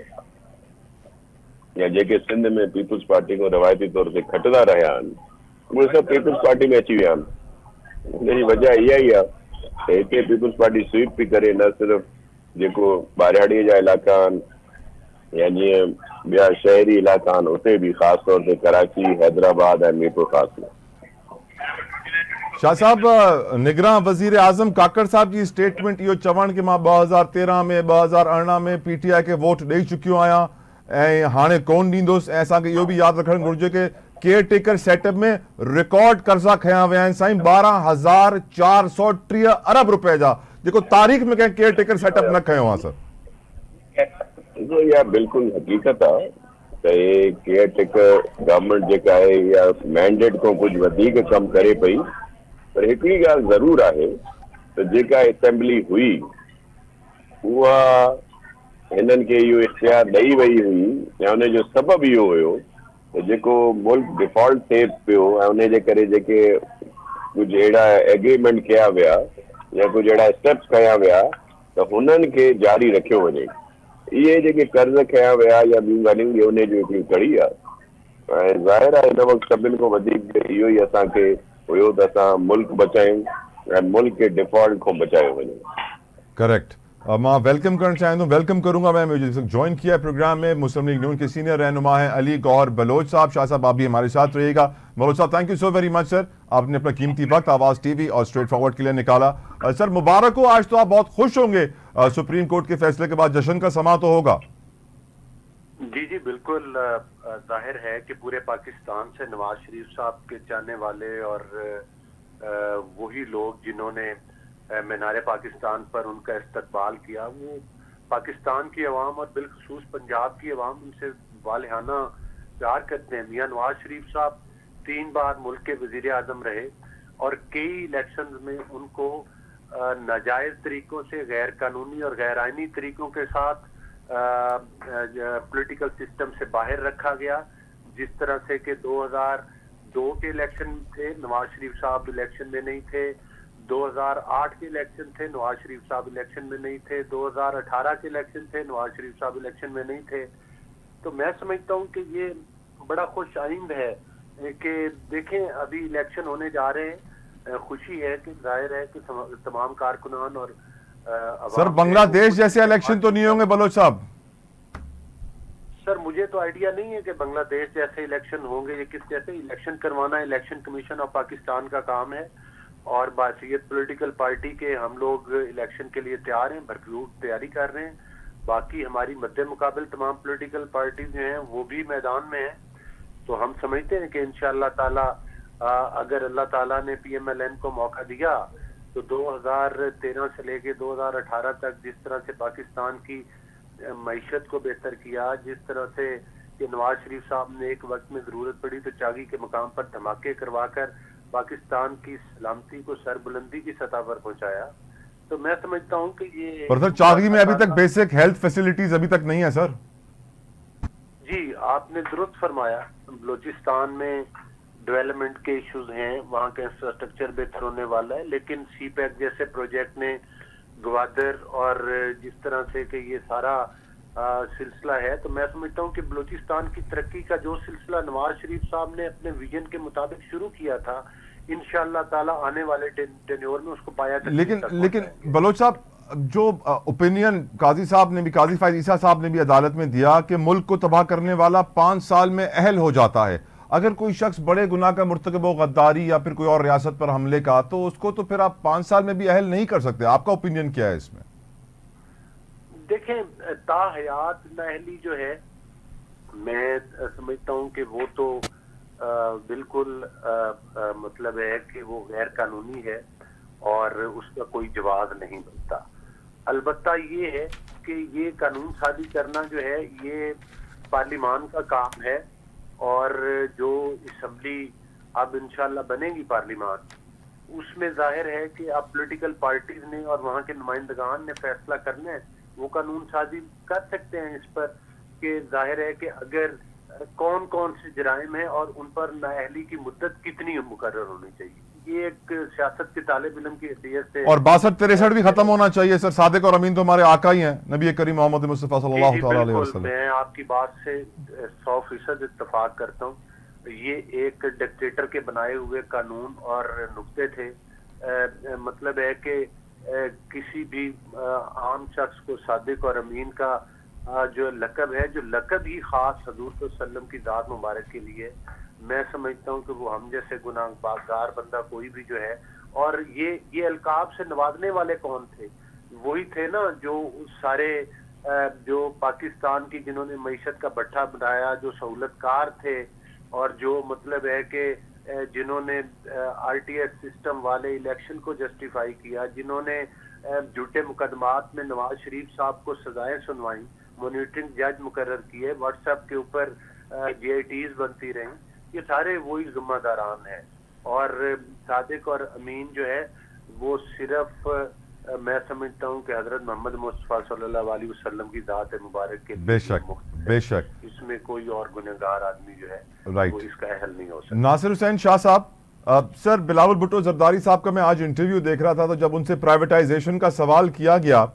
या जेके सिंध में पीपुल्स पार्टी खां रवायती तौर ते खटंदा रहिया आहिनि उहे सभु पीपुल्स पार्टी में अची विया आहिनि। उनजी वजह इहा ई आहे त हिते पीपुल्स पार्टी स्वीप पई करे, न सिर्फ़ु जेको ॿारियाड़ीअ जा इलाइक़ा आहिनि या जीअं ॿिया शहरी इलाइक़ा आहिनि उते बि ख़ासि तौर ते कराची, हैदराबाद ऐं मीरपुर ख़ासि में। शाह साहब, निगरां वज़ीर आज़म काकड़ साहब जी स्टेटमेंट इहो चवण कि मां 2013 में 2018 में PTI खे वोट ॾेई चुकियो आहियां ऐं हाणे कोन ॾींदुसि, ऐं असांखे इहो बि यादि रखणु घुरिजे कि केयर टेकर सेटअप में रिकॉर्ड कर्ज़ा खयां विया आहिनि साईं 12,430 अरब रुपए जा, जेको तारीख़ में कंहिं केयर टेकर सेटअप न खयो आहे सर। इहा बिल्कुलु हक़ीक़त आहे त हे केयर टेकर गवर्नमेंट जेका आहे इहा मैंडेट खां कुझु वधीक कमु करे पई, पर हिकिड़ी ॻाल्हि ज़रूरु आहे त जेका असेंबली हुई उहा हिननि खे इहो इख्तियार ॾेई वई हुई ऐं उनजो सबबु इहो हुयो त जेको मुल्क डिफॉल्ट थिए पियो ऐं उनजे करे जेके कुझु अहिड़ा एग्रीमेंट कया विया या कुझु अहिड़ा स्टेप्स कया विया त हुननि खे जारी रखियो वञे। इहे जेके कर्ज़ खया विया या ॿियूं ॻाल्हियूं इहे उनजी हिकिड़ी कड़ी आहे ऐं ज़ाहिर आहे हिन वक़्तु सभिनि खां वधीक इहो ई असांखे हुयो त असां मुल्क बचायूं ऐं मुल्क खे डिफॉल्ट खां बचायो वञे। करेक्ट। मैं वेलकम करना चाहता हूँ, वेलकम करूंगा मैं, मुझे ज्वाइन किया है प्रोग्राम में मुस्लिम लीग नून के सीनियर रहनुमा है अली गौहर बलोच साहब। शाह साहब आप भी हमारे साथ रहिएगा। बलोच साहब, thank you so very much sir, आपने अपना कीमती वक्त आवाज़ टीवी और स्ट्रेट फॉरवर्ड के लिए निकाला। सर मुबारक हो, आज तो आप बहुत खुश होंगे, सुप्रीम कोर्ट के फैसले के बाद जश्न का समा तो होगा। जी जी बिल्कुल, जाहिर है कि पूरे पाकिस्तान से नवाज शरीफ साहब के चाहने वाले और वही लोग जिन्होंने मीनार पाकिस्तान पर उनका इस्तकबाल किया, वो पाकिस्तान की अवाम और बिलखसूस पंजाब की अवाम उनसे वालिहाना प्यार करते हैं। मियां नवाज शरीफ साहब 3 बार मुल्क के वजीर आजम रहे और कई इलेक्शन में उनको नाजायज तरीकों से, गैर कानूनी और गैर आईनी तरीकों के साथ पॉलिटिकल सिस्टम से बाहर रखा गया। जिस तरह से कि 2002 के इलेक्शन थे, नवाज शरीफ साहब इलेक्शन में नहीं थे, 2008 के इलेक्शन थे, नवाज शरीफ साहब इलेक्शन में नहीं थे, 2018 के इलेक्शन थे, नवाज शरीफ साहब इलेक्शन में नहीं थे। तो मैं समझता हूं कि ये बड़ा खुश आइंद है कि देखें अभी इलेक्शन होने जा रहे हैं। खुशी है कि जाहिर है कि तमाम कारकुनान और सर बांग्लादेश जैसे इलेक्शन तो नहीं होंगे बलोच साहब? सर मुझे तो आइडिया नहीं है कि बांग्लादेश जैसे इलेक्शन होंगे या किस जैसे। इलेक्शन करवाना इलेक्शन कमीशन ऑफ पाकिस्तान का काम है और बासियत पॉलिटिकल पार्टी के हम लोग इलेक्शन के लिए तैयार हैं, भरपूर तैयारी कर रहे हैं। बाकी हमारी मद्दे मुकाबिल तमाम पॉलिटिकल पार्टी जो हैं वो भी मैदान में हैं। तो हम समझते हैं कि इंशाअल्लाह ताला अगर अल्लाह ताला ने PMLN को मौका दिया तो 2013 से लेके 2018 तक जिस तरह से पाकिस्तान की मईशत को बेहतर किया, जिस तरह से कि नवाज शरीफ साहब ने एक वक्त में जरूरत पड़ी तो चागी के मकाम पर धमाके करवाकर पाकिस्तान की सलामती को सरबुलंदी की सतह पर पहुंचाया, तो मैं समझता हूं कि ये। पर सर चागी में अभी तक बेसिक हेल्थ फैसिलिटीज अभी तक नहीं है सर। जी आपने दुरुस्त फरमाया, बलूचिस्तान में डेवलपमेंट के इश्यूज हैं, वहाँ का इंफ्रास्ट्रक्चर बेहतर होने वाला है, लेकिन CPEC जैसे प्रोजेक्ट ने गवादर और जिस तरह से कि ये सारा सिलसिला है, तो मैं समझता हूँ कि बलूचिस्तान की तरक्की का जो सिलसिला नवाज शरीफ साहब ने अपने विजन के मुताबिक शुरू किया था, इंशाअल्लाह ताला आने वाले टेन्योर में उसको पाया। लेकिन बलोच साहब जो ओपिनियन काजी साहब ने भी, काजी फायद ईसा साहब ने भी अदालत में दिया कि मुल्क को तबाह करने वाला 5 साल में अहल हो जाता है। अगर कोई शख्स बड़े गुनाह का मुर्तकब हो, गद्दारी या फिर कोई और रियासत पर हमले का, तो उसको तो फिर आप 5 साल में भी अहल नहीं कर सकते। आपका ओपिनियन क्या है इसमें? देखें ताहयात नाअहली जो है, मैं समझता हूं कि वो तो बिल्कुल मतलब है कि वो गैर कानूनी है और उसका कोई जवाब नहीं बनता। अलबत्ता ये है कि ये कानून साजी करना जो है ये पार्लिमान का काम है और जो असम्बली अब इंशाल्लाह बनेगी पार्लिमान, उसमें जाहिर है कि अब पॉलिटिकल पार्टीज ने और वहाँ के नुमाइंदगान ने फैसला करना है, वो कानून साजी कर सकते हैं इस पर कि जाहिर है कि अगर कौन कौन से जराइम है और उन पर नाअहली की मुद्दत कितनी मुकर्रर होनी चाहिए। ये एक सियासत के तालिब इल्म की हैसियत से। और 62-63 भी खत्म होना चाहिए सर। सादिक और अमीन तो हमारे आका ही हैं, नबी करीम मोहम्मद मुस्तफ़ा सल्लल्लाहु अलैहि वसल्लम। मैं आपकी बात से 100% इत्तफाक करता हूँ। ये एक डिक्टेटर के बनाए हुए कानून और नुक्ते थे। मतलब है कि किसी भी आम शख्स को सादिक और अमीन का जो लक़ब है, जो लक़ब ही खास हजूर सल्लम की ज़ात मुबारक के लिए, मैं समझता हूँ कि वो हम जैसे गुनाहगार बंदा कोई भी जो है, और ये अलकाब से नवाजने वाले कौन थे? वही थे ना जो सारे जो पाकिस्तान की जिन्होंने मईशत का भट्ठा बनाया, जो सहूलतकार थे, और जो मतलब है कि जिन्होंने RTS सिस्टम वाले इलेक्शन को जस्टिफाई किया, जिन्होंने झूठे मुकदमात में नवाज शरीफ साहब को सजाएं सुनवाई, मॉनिटरिंग जज मुकर्रर किए, व्हाट्सएप के ऊपर JITs बनती रहीं, ये सारे वही जिम्मेदारान हैं। और सादिक और अमीन जो है वो सिर्फ मैं समझता हूँ कि हजरत मोहम्मद मुस्तफ़ा सल्लल्लाहु अलैहि वसल्लम की ज़ात मुबारक के बेशक इसमें कोई और गुनहगार आदमी जो है वो इसका अहल नहीं हो सकता। नासिर हुसैन शाह साहब, सर बिलावल भुट्टो जरदारी साहब का मैं आज इंटरव्यू देख रहा था, तो जब उनसे प्राइवेटाइजेशन का सवाल किया गया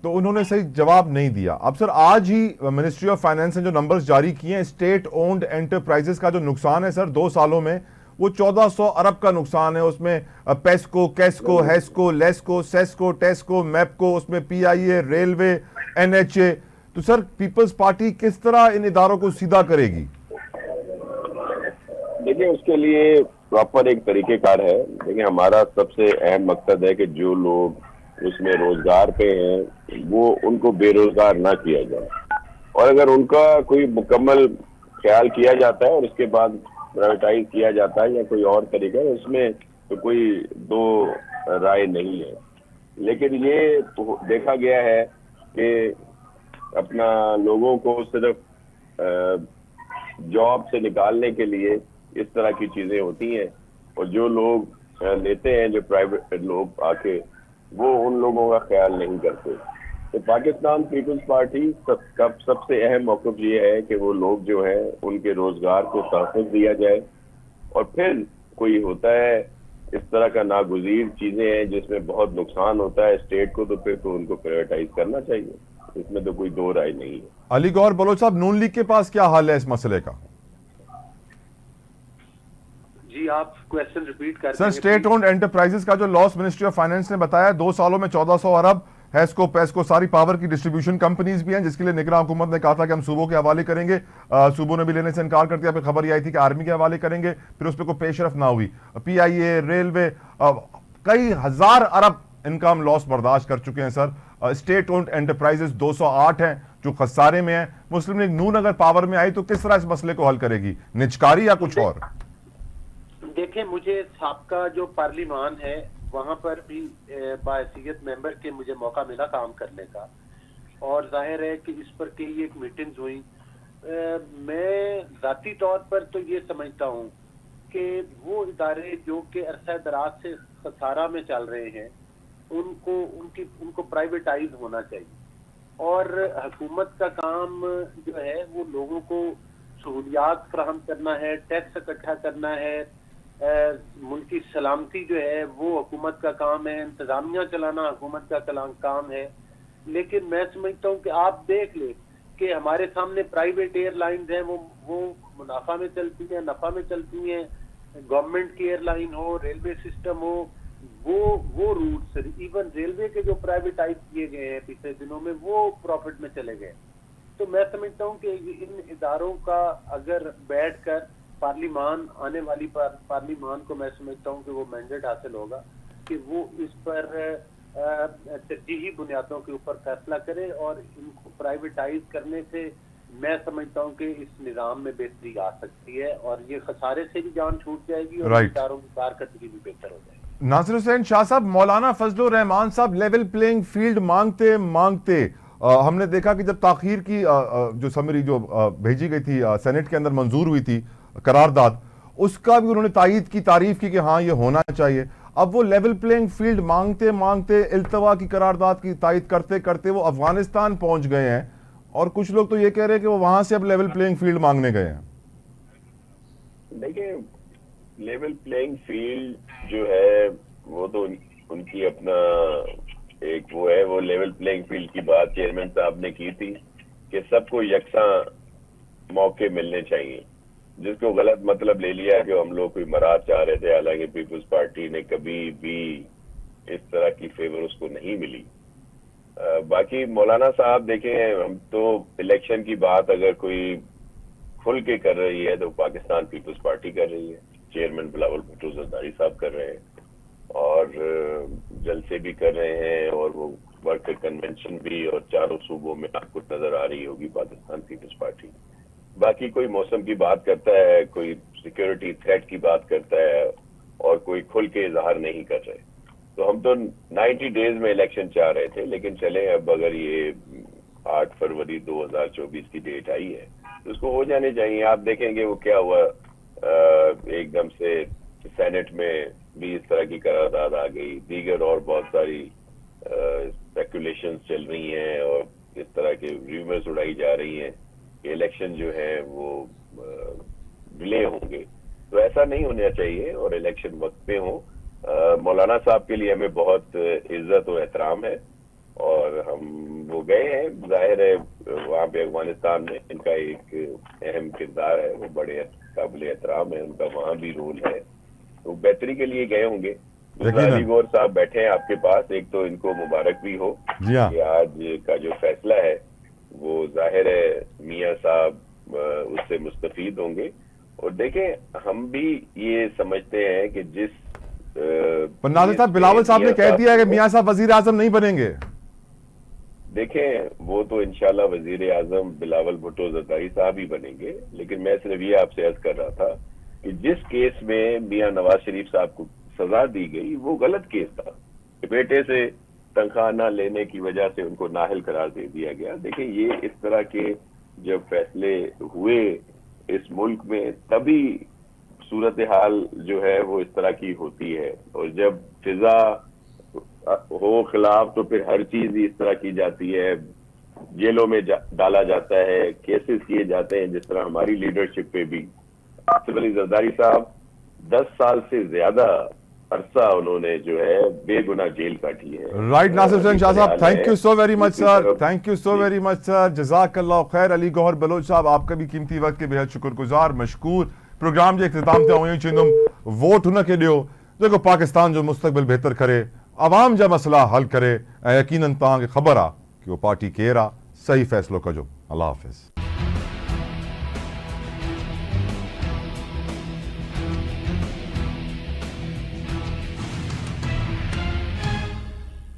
तो उन्होंने सही जवाब नहीं दिया। अब सर आज ही मिनिस्ट्री ऑफ फाइनेंस ने जो नंबर्स जारी किए हैं, स्टेट ओन्ड एंटरप्राइजेस का जो नुकसान है सर 2 सालों में, वो 1400 अरब का नुकसान है। उसमें पेस्को, कैस्को, हेस्को, लेस्को, सेस्को, टेस्को, मैपको, उसमें PIA, रेलवे, NHA। तो सर पीपल्स पार्टी किस तरह इन इदारों को सीधा करेगी? देखिए, उसके लिए प्रॉपर एक तरीकेकार है। देखिए, हमारा सबसे अहम मकसद है कि जो लोग उसमें रोजगार पे हैं वो उनको बेरोजगार ना किया जाए, और अगर उनका कोई मुकम्मल ख्याल किया जाता है और उसके बाद प्राइवेटाइज किया जाता है या कोई और तरीका है, उसमें तो कोई दो राय नहीं है। लेकिन ये तो देखा गया है कि अपना लोगों को सिर्फ जॉब से निकालने के लिए इस तरह की चीजें होती हैं, और जो लोग लेते हैं, जो प्राइवेट लोग आके, वो उन लोगों का ख्याल नहीं करते। तो पाकिस्तान पीपल्स पार्टी का सबसे अहम मौक़िफ़ ये है कि वो लोग जो है उनके रोजगार को तहफ़्फ़ुज़ दिया जाए, और फिर कोई होता है इस तरह का नागुज़ीर चीजें हैं जिसमें बहुत नुकसान होता है स्टेट को, तो फिर तो उनको प्राइवेटाइज करना चाहिए। इसमें तो कोई दो राय नहीं है। अली गौहर बलोच साहब, नून लीग के पास क्या हाल है इस मसले का? जी, आप क्वेश्चन रिपीट कर सर, स्टेट ओन्ड एंटरप्राइजेस का जो लॉस मिनिस्ट्री ऑफ फाइनेंस ने बताया 2 सालों में 1400 अरब, हेस्को, पेस्को, सारी पावर की डिस्ट्रीब्यूशन कंपनीज भी हैं, जिसके लिए निगरान हुकूमत ने कहा था कि हम सूबों के हवाले करेंगे। सूबों ने भी लेने से इनकार कर दिया। फिर खबर ये आई थी कि आर्मी के हवाले करेंगे, फिर उस पर कोई पेशरफ ना हुई। PIA, रेलवे, कई हजार अरब इनका हम लॉस बर्दाश्त कर चुके हैं सर। स्टेट ओन्ड एंटरप्राइजेस 208 हैं जो खसारे में है। मुस्लिम लीग नून अगर पावर में आई तो किस तरह इस मसले को हल करेगी? निचकारी या कुछ और? देखें, मुझे साबका जो पार्लिमान है वहां पर भी बाहैसियत मेंबर के मुझे मौका मिला काम करने का, और जाहिर है कि इस पर के लिए एक मीटिंग्स हुई। मैं जाती तौर पर तो ये समझता हूँ कि वो इदारे जो कि अरसा दराज से खसारा में चल रहे हैं उनको प्राइवेटाइज होना चाहिए, और हुकूमत का काम जो है वो लोगों को सहूलियात फराहम करना है, टैक्स इकट्ठा करना है, मुल्क की सलामती जो है वो हुकूमत का काम है, इंतजामिया चलाना हुकूमत का काम है। लेकिन मैं समझता हूँ कि आप देख ले कि हमारे सामने प्राइवेट एयरलाइंस हैं, वो मुनाफा में चलती हैं, नफा में चलती हैं। गवर्नमेंट की एयरलाइन हो, रेलवे सिस्टम हो, वो रूट्स, इवन रेलवे के जो प्राइवेटाइज किए गए हैं पिछले दिनों में, वो प्रॉफिट में चले गए। तो मैं समझता हूँ कि इन इदारों का अगर बैठकर पार्लिमान, आने वाली पार्लिमान को मैं समझता हूँ कि वो मैंडेट हासिल होगा कि वो इस पर तरजीही बुनियादों के ऊपर फैसला करे, और इनको प्राइवेटाइज करने से मैं समझता हूँ कि इस निज़ाम में बेहतरी आ सकती है, और ये खसारे से भी जान छूट जाएगी और इदारों की कारकर्दगी भी बेहतर हो जाएगी। नासिर हुसैन शाह साहब, मौलाना फजलुर रहमान साहब लेवल प्लेइंग फील्ड मांगते हमने देखा कि जब ताखीर की जो समरी जो भेजी गई थी सेनेट के अंदर मंजूर हुई थी करारदाद, उसका भी उन्होंने तारीफ की कि हाँ ये होना चाहिए। अब वो लेवल प्लेइंग फील्ड मांगते इल्तवा की करारदाद की तायद करते करते वो अफगानिस्तान पहुंच गए हैं, और कुछ लोग तो ये कह रहे हैं कि वो वहां से अब लेवल प्लेइंग फील्ड मांगने गए हैं। देखिए, लेवल प्लेइंग फील्ड जो है वो तो उनकी अपना एक वो है, वो लेवल प्लेइंग फील्ड की बात चेयरमैन साहब ने की थी कि सबको यकसा मौके मिलने चाहिए, जिसको गलत मतलब ले लिया कि हम लोग कोई मराद चाह रहे थे, हालांकि पीपल्स पार्टी ने कभी भी इस तरह की फेवर उसको नहीं मिली। बाकी मौलाना साहब देखें, हम तो इलेक्शन की बात अगर कोई खुल के कर रही है तो पाकिस्तान पीपल्स पार्टी कर रही है, चेयरमैन बिलावल भुट्टो जरदारी साहब कर रहे हैं और जलसे भी कर रहे हैं और वो वर्कर कन्वेंशन भी, और चारों सूबों में आपको नजर आ रही होगी पाकिस्तान पीपल्स पार्टी। बाकी कोई मौसम की बात करता है, कोई सिक्योरिटी थ्रेट की बात करता है और कोई खुल के इजहार नहीं कर रहे। तो हम तो 90 डेज में इलेक्शन चाह रहे थे, लेकिन चले अब अगर ये 8 फरवरी 2024 की डेट आई है तो उसको हो जाने चाहिए। आप देखेंगे वो क्या हुआ, एकदम से सेनेट में भी इस तरह की करारदाद आ गई, दीगर और बहुत सारी स्पेकुलेशंस चल रही हैं और इस तरह के रूमर्स उड़ाई जा रही हैं कि इलेक्शन जो है वो डिले होंगे। तो ऐसा नहीं होना चाहिए और इलेक्शन वक्त पे हो। मौलाना साहब के लिए हमें बहुत इज्जत और एहतराम है और हम वो गए हैं, जाहिर है वहाँ पे अफगानिस्तान में इनका एक अहम किरदार है, वो बड़े काबिल एहतराम है, उनका वहाँ भी रोल है, तो बेहतरी के लिए गए होंगे। अली गौर साहब बैठे हैं आपके पास, एक तो इनको मुबारक भी हो कि आज का जो फैसला है वो जाहिर है मियाँ साहब उससे मुस्तफीद होंगे। और देखें, हम भी ये समझते हैं कि जिस पर नाज़िर साहब, बिलावल साहब ने कह दिया है कि मियाँ साहब वजीर आजम नहीं बनेंगे। देखें, वो तो इंशाल्लाह वजीर आजम बिलावल भुट्टो जरदारी साहब ही बनेंगे, लेकिन मैं सिर्फ ये आपसे अर्ज कर रहा था कि जिस केस में मियाँ नवाज शरीफ साहब को सजा दी गई वो गलत केस था, बेटे से तनख्वाह न लेने की वजह से उनको नाअहल करार दे दिया गया। देखिए, ये इस तरह के जब फैसले हुए इस मुल्क में तभी सूरत हाल जो है वो इस तरह की होती है, और जब फिजा हो खिलाफ तो फिर हर चीज ही इस तरह की जाती है, जेलों में डाला जाता है, केसेस किए जाते हैं, जिस तरह हमारी लीडरशिप पे भी आसिफ अली जरदारी साहब 10 साल से ज्यादा अरसा उन्होंने जो है बेगुनाह जेल काटी है। राइट नासिर हुसैन शाह साहब, thank you so very much sir, thank you so very much sir, जज़ाकल्लाह खैर। अली गौहर बलोच साहब, आपका भी कीमती वक्त के बेहद शुक्रगुजार, मशकूर। प्रोग्राम जो इख्तिताम थे वहीं चुनम वोट हुन के दियो जेको पाकिस्तान जो मुस्तकबिल बेहतर करे, आवाम जा मसला हल करे, यकीनन तव्हांखे ख़बर आहे कि वो पार्टी केरु आहे, सही फ़ैसिलो कजो। अल्लाह हाफ़िज़।